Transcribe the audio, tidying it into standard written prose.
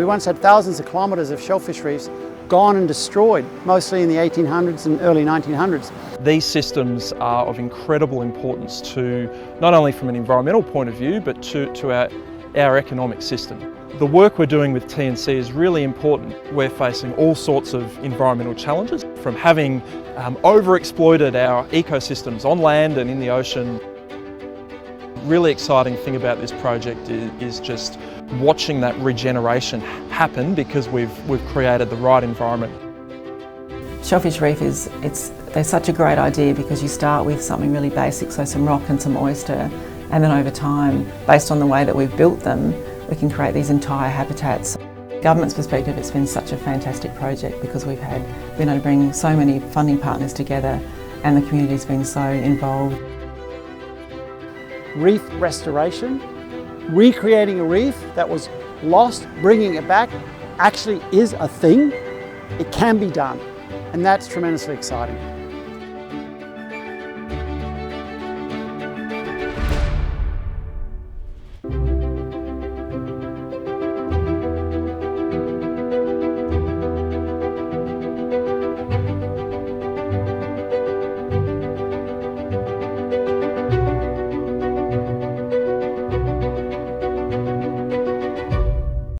once had thousands of kilometres of shellfish reefs gone and destroyed, mostly in the 1800s and early 1900s. These systems are of incredible importance to, not only from an environmental point of view, but to our economic system. The work we're doing with TNC is really important. We're facing all sorts of environmental challenges, from having overexploited our ecosystems on land and in the ocean. Really exciting thing about this project is just watching that regeneration happen, because we've created the right environment. Shellfish Reef they're such a great idea because you start with something really basic, so some rock and some oyster, and then over time, based on the way that we've built them, we can create these entire habitats. Government's perspective, it's been such a fantastic project because we've been able to bring so many funding partners together, and the community's been so involved. Reef restoration, recreating a reef that was lost, bringing it back, actually is a thing. It can be done, and that's tremendously exciting.